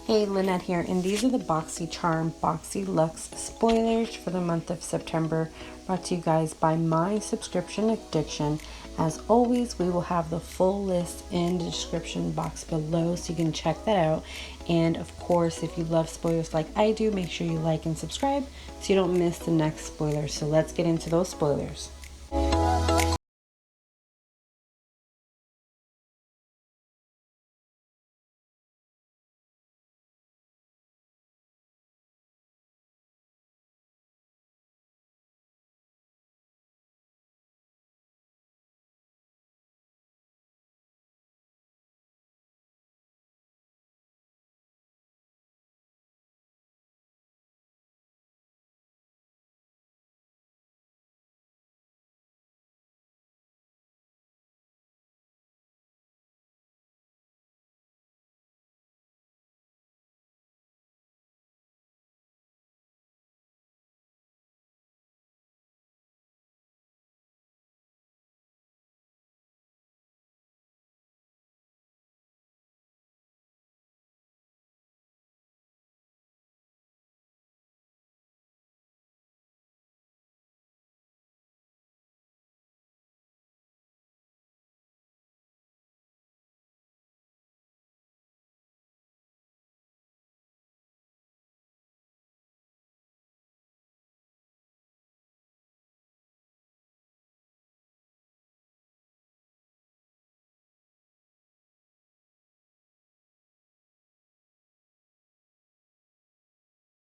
Hey, Lynette here, and these are the Boxycharm Boxyluxe spoilers for the month of September, brought to you guys by my subscription addiction. As always, we will have the full list in the description box below, so you can check that out. And of course, if you love spoilers like I do, make sure you like and subscribe so you don't miss the next spoiler. So let's get into those spoilers.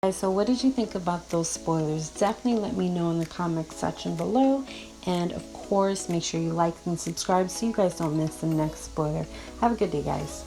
Guys, so what did you think about those spoilers? Definitely let me know in the comments section below. And of course, make sure you like and subscribe so you guys don't miss the next spoiler. Have a good day, guys.